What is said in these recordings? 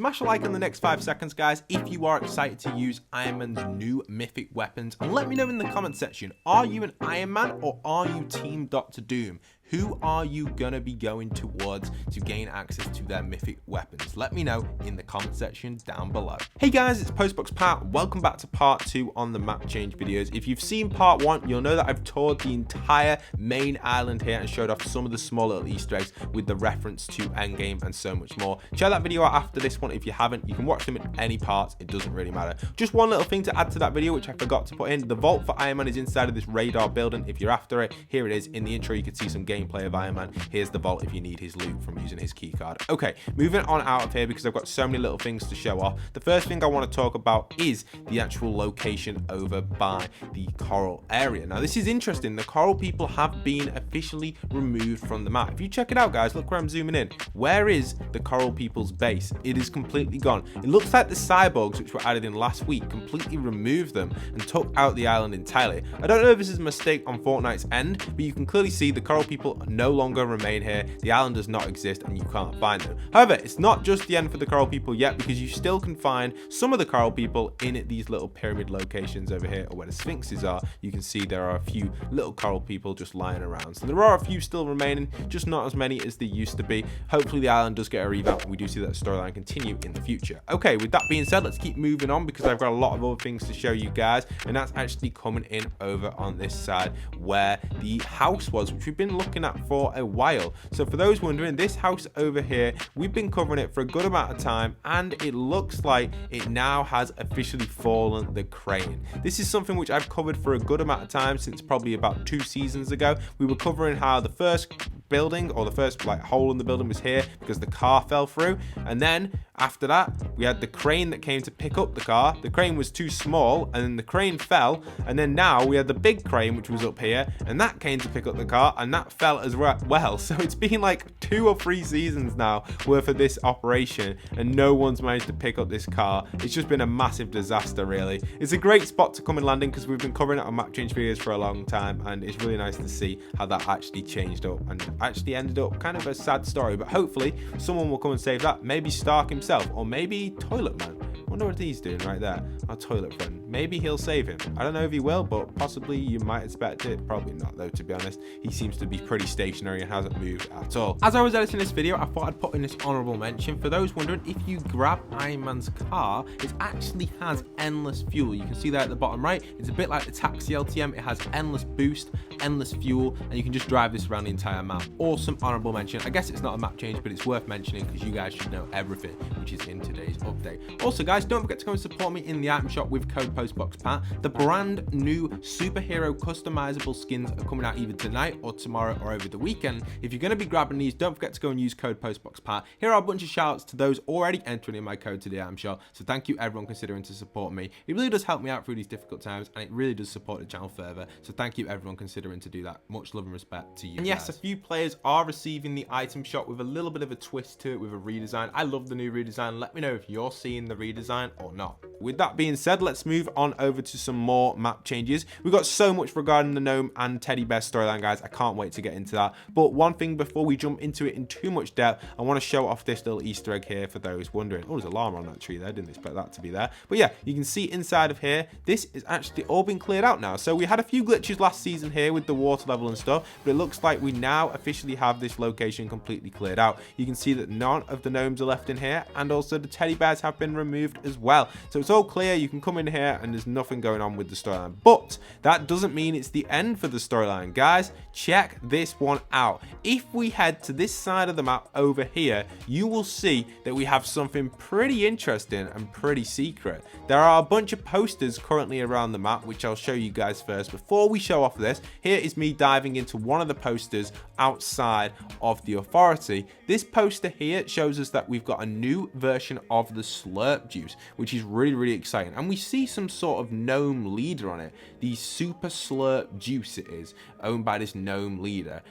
Smash a like in the next 5 seconds, guys, if you are excited to use Iron Man's new mythic weapons. And let me know in the comment section, are you an Iron Man or are you Team Dr. Doom? Who are you going to be going towards to gain access to their mythic weapons? Let me know in the comment section down below. Hey guys, it's Postboxpat. Welcome back to part 2 on the map change videos. If you've seen part 1, you'll know that I've toured the entire main island here and showed off some of the small little Easter eggs with the reference to Endgame and so much more. Check that video out after this one if you haven't. You can watch them in any parts, it doesn't really matter. Just one little thing to add to that video, which I forgot to put in. The vault for Iron Man is inside of this radar building. If you're after it, here it is. In the intro, you can see some gameplay of Iron Man. Here's the vault if you need his loot from using his key card. Okay, moving on out of here because I've got so many little things to show off. The first thing I want to talk about is the actual location over by the coral area. Now this is interesting. The coral people have been officially removed from the map. If you check it out, guys, look where I'm zooming in. Where is the coral people's base? It is completely gone. It looks like the cyborgs, which were added in last week, completely removed them and took out the island entirely. I don't know if this is a mistake on Fortnite's end, but you can clearly see the coral people no longer remain here. The island does not exist and you can't find them. However, it's not just the end for the coral people yet, because you still can find some of the coral people in these little pyramid locations over here, or where the sphinxes are. You can see there are a few little coral people just lying around. So there are a few still remaining, just not as many as there used to be. Hopefully the island does get a revamp and we do see that storyline continue in the future. Okay, with that being said, let's keep moving on because I've got a lot of other things to show you guys, and that's actually coming in over on this side where the house was, which we've been looking at for a while. So for those wondering, this house over here, we've been covering it for a good amount of time, and it looks like it now has officially fallen the crane. This is something which I've covered for a good amount of time, since probably about 2 seasons ago. We were covering how the first building, or the first hole in the building, was here because the car fell through, and then after that we had the crane that came to pick up the car. The crane was too small and then the crane fell, and then now we had the big crane which was up here, and that came to pick up the car and that fell as well. So it's been like 2 or 3 seasons now worth of this operation and no one's managed to pick up this car. It's just been a massive disaster, really. It's a great spot to come and landing because we've been covering it on map change videos for a long time, and it's really nice to see how that actually changed up and actually ended up kind of a sad story. But hopefully someone will come and save that. Maybe Stark himself, or maybe Toilet Man. I wonder what he's doing right there. Our toilet friend. Maybe he'll save him. I don't know if he will, but possibly you might expect it. Probably not though, to be honest. He seems to be pretty stationary and hasn't moved at all. As I was editing this video, I thought I'd put in this honorable mention. For those wondering, if you grab Iron Man's car, it actually has endless fuel. You can see that at the bottom right. It's a bit like the Taxi LTM. It has endless boost, endless fuel, and you can just drive this around the entire map. Awesome honorable mention. I guess it's not a map change, but it's worth mentioning because you guys should know everything which is in today's update. Also, guys, don't forget to go and support me in the item shop with code Postboxpat. The brand new superhero customizable skins are coming out either tonight or tomorrow or over the weekend. If you're going to be grabbing these, don't forget to go and use code Postboxpat. Here are a bunch of shout outs to those already entering in my code to the item shop. So thank you everyone considering to support me. It really does help me out through these difficult times, and it really does support the channel further. So thank you everyone considering to do that. Much love and respect to you. And yes, a few players are receiving the item shop with a little bit of a twist to it, with a redesign. I love the new redesign. Let me know if you're seeing the redesign or not. With that being said, let's move on over to some more map changes. We've got so much regarding the Gnome and Teddy Bear storyline, guys. I can't wait to get into that. But one thing before we jump into it in too much depth, I want to show off this little Easter egg here for those wondering. Oh, there's a llama on that tree there. Didn't expect that to be there. But yeah, you can see inside of here, this is actually all been cleared out now. So we had a few glitches last season here with the water level and stuff, but it looks like we now officially have this location completely cleared out. You can see that none of the gnomes are left in here, and also the teddy bears have been removed as well. So it's all clear. You can come in here and there's nothing going on with the storyline, but that doesn't mean it's the end for the storyline, guys. Check this one out. If we head to this side of the map over here, you will see that we have something pretty interesting and pretty secret. There are a bunch of posters currently around the map, which I'll show you guys first. Before we show off this, here is me diving into one of the posters outside of the authority. This poster here shows us that we've got a new version of the slurp juice, which is really exciting, and we see some sort of gnome leader on it. The super slurp juice it is, owned by this gnome leader.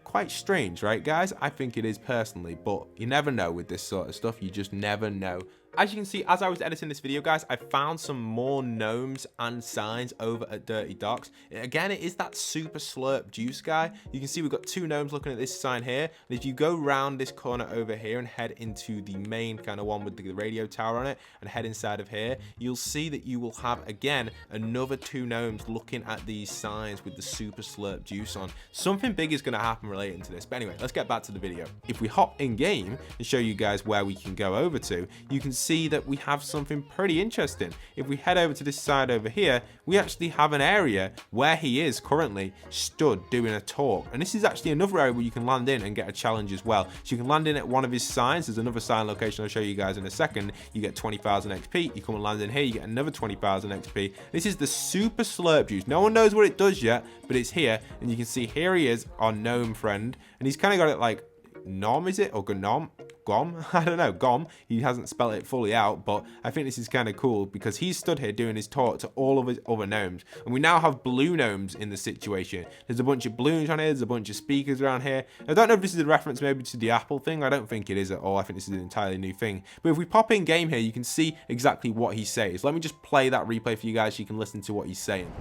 Quite strange, right guys? I think it is personally, but you never know with this sort of stuff. You just never know As you can see, as I was editing this video, guys, I found some more gnomes and signs over at Dirty Docks. Again, it is that super slurp juice guy. You can see we've got 2 gnomes looking at this sign here. And if you go round this corner over here and head into the main kind of one with the radio tower on it and head inside of here, you'll see that you will have, again, another 2 gnomes looking at these signs with the super slurp juice on. Something big is going to happen relating to this. But anyway, let's get back to the video. If we hop in game and show you guys where we can go over to, you can see that we have something pretty interesting. If we head over to this side over here, we actually have an area where he is currently stood doing a talk. And this is actually another area where you can land in and get a challenge as well. So you can land in at one of his signs. There's another sign location I'll show you guys in a second. You get 20,000 XP. You come and land in here, you get another 20,000 XP. This is the super slurp juice. No one knows what it does yet, but it's here. And you can see here he is, our gnome friend. And he's kind of got it like Gnome, is it? Or Gnome? Gom? I don't know. Gom. He hasn't spelled it fully out, but I think this is kind of cool because he's stood here doing his talk to all of his other gnomes. And we now have blue gnomes in the situation. There's a bunch of balloons on here. There's a bunch of speakers around here. I don't know if this is a reference maybe to the Apple thing. I don't think it is at all. I think this is an entirely new thing. But if we pop in game here, you can see exactly what he says. Let me just play that replay for you guys so you can listen to what he's saying.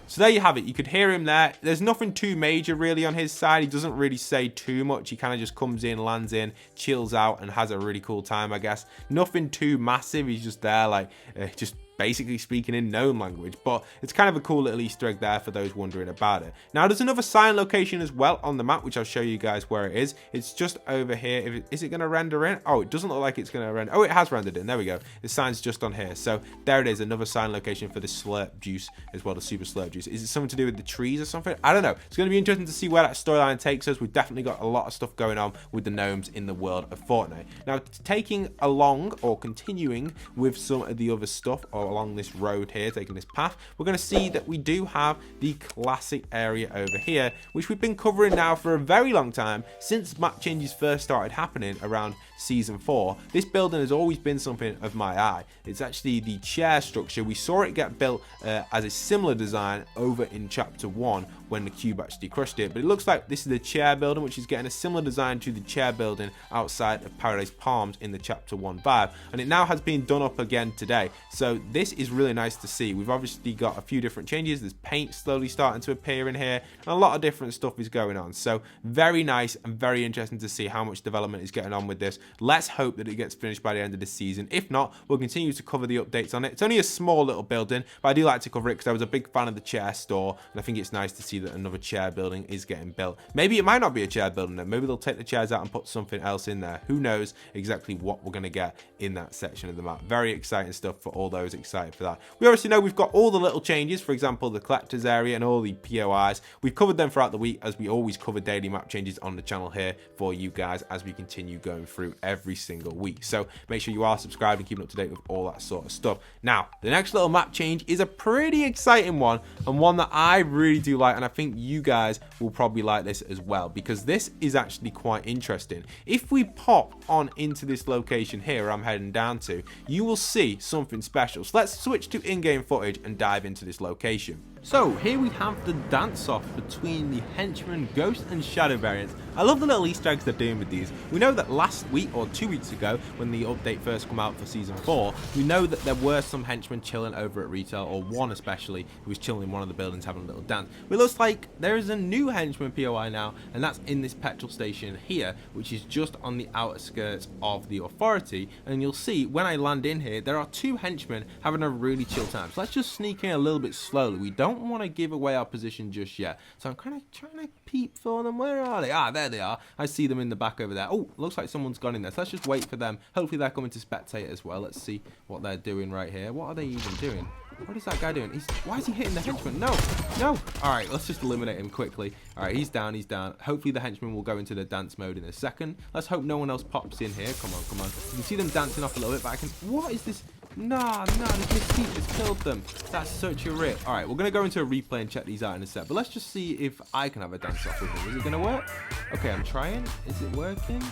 So there you have it. You could hear him there. There's nothing too major really on his side. He doesn't really say too much. He kind of just comes in, lands in, chills out, and has a really cool time, I guess. Nothing too massive. He's just there, like, just basically speaking in gnome language, but it's kind of a cool little Easter egg there for those wondering about it. Now there's another sign location as well on the map, which I'll show you guys where it is. It's just over here. Is it going to render in? Oh, it doesn't look like it's going to render. Oh, it has rendered in. There we go. The sign's just on here. So there it is, another sign location for the slurp juice as well, the super slurp juice. Is it something to do with the trees or something? I don't know. It's going to be interesting to see where that storyline takes us. We've definitely got a lot of stuff going on with the gnomes in the world of Fortnite. Now, taking along or continuing with some of the other stuff or along this road here, taking this path, we're going to see that we do have the classic area over here, which we've been covering now for a very long time, since map changes first started happening around season 4. This building has always been something of my eye. It's actually the chair structure. We saw it get built as a similar design over in chapter 1 when the cube actually crushed it, but it looks like this is the chair building, which is getting a similar design to the chair building outside of Paradise Palms in the chapter 1 vibe, and it now has been done up again today. So this is really nice to see. We've obviously got a few different changes. There's paint slowly starting to appear in here, and a lot of different stuff is going on. So very nice and very interesting to see how much development is getting on with this. Let's hope that it gets finished by the end of this season. If not, we'll continue to cover the updates on it. It's only a small little building, but I do like to cover it because I was a big fan of the chair store, and I think it's nice to see that another chair building is getting built. Maybe it might not be a chair building though. Maybe they'll take the chairs out and put something else in there. Who knows exactly what we're going to get in that section of the map. Very exciting stuff for all those excited for that. We obviously know we've got all the little changes, for example the collectors area and all the POIs. We've covered them throughout the week, as we always cover daily map changes on the channel here for you guys as we continue going through every single week. So make sure you are subscribed and keeping up to date with all that sort of stuff. Now the next little map change is a pretty exciting one, and one that I really do like, and I think you guys will probably like this as well, because this is actually quite interesting. If we pop on into this location here where I'm heading down to, you will see something special. So let's switch to in-game footage and dive into this location. So here we have the dance off between the Henchmen, Ghost and Shadow variants. I love the little Easter eggs they're doing with these. We know that last week or 2 weeks ago, when the update first came out for season 4, we know that there were some henchmen chilling over at retail, or one especially, who was chilling in one of the buildings having a little dance. But it looks like there is a new henchman POI now, and that's in this petrol station here, which is just on the outer skirts of the authority. And you'll see when I land in here, there are 2 henchmen having a really chill time. So let's just sneak in a little bit slowly. We don't want to give away our position just yet, so I'm kind of trying to peep for them. Where are they? Ah, there they are. I see them in the back over there. Oh, looks like someone's gone in there, so let's just wait for them. Hopefully they're coming to spectate as well. Let's see what they're doing right here. What are they even doing? What is that guy doing? Why is he hitting the henchman? No, no. All right, let's just eliminate him quickly. All right, he's down, he's down. Hopefully the henchman will go into the dance mode in a second. Let's hope no one else pops in here. Come on, come on. You can see them dancing off a little bit, but I can... What is this? No, the mystique has killed them. That's such a rip. All right, we're going to go into a replay and check these out in a sec. But let's just see if I can have a dance off with him. Is it going to work? Okay, I'm trying. Is it working?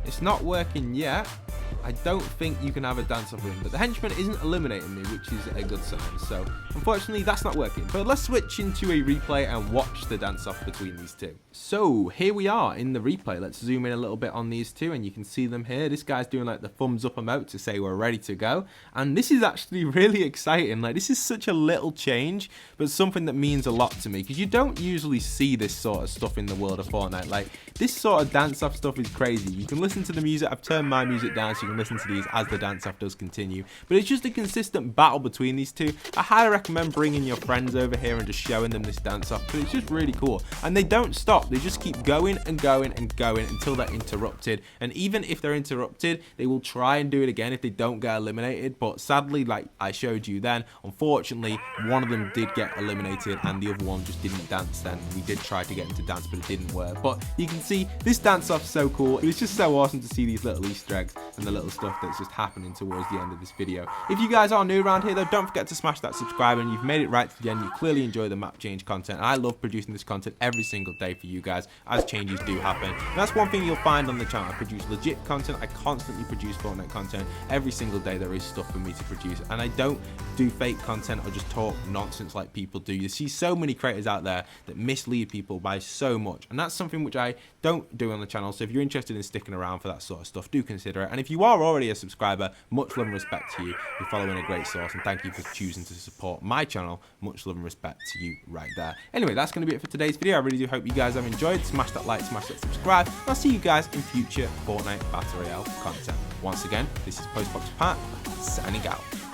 It's not working yet. I don't think you can have a dance-off with him, but the henchman isn't eliminating me, which is a good sign. So unfortunately that's not working, but let's switch into a replay and watch the dance-off between these two. So here we are in the replay. Let's zoom in a little bit on these two and you can see them here. This guy's doing like the thumbs up emote to say we're ready to go, and this is actually really exciting. Like, this is such a little change, but something that means a lot to me, because you don't usually see this sort of stuff in the world of Fortnite. Like, this sort of dance-off stuff is crazy. You can listen to the music. I've turned my music down so you can listen to these as the dance-off does continue, but it's just a consistent battle between these two. I highly recommend bringing your friends over here and just showing them this dance-off, because it's just really cool, and they don't stop. They just keep going and going and going until they're interrupted, and even if they're interrupted, they will try and do it again if they don't get eliminated. But sadly, like I showed you then, unfortunately one of them did get eliminated and the other one just didn't dance. Then we did try to get him to dance, but it didn't work. But you can see this dance-off so cool. It's just so awesome to see these little Easter eggs and the little stuff that's just happening towards the end of this video. If you guys are new around here though, don't forget to smash that subscribe, and you've made it right to the end. You clearly enjoy the map change content, and I love producing this content every single day for you guys as changes do happen. And that's one thing you'll find on the channel. I produce legit content. I constantly produce Fortnite content every single day. There is stuff for me to produce, and I don't do fake content or just talk nonsense like people do. You see so many creators out there that mislead people by so much, and that's something which I don't do on the channel. So if you're interested in sticking around for that sort of stuff, do consider it. And if you are already a subscriber, much love and respect to you. You're following a great source, and thank you for choosing to support my channel. Much love and respect to you right there. Anyway, that's going to be it for today's video. I really do hope you guys have enjoyed. Smash that like, smash that subscribe, and I'll see you guys in future Fortnite Battle Royale content. Once again, this is Postboxpat signing out.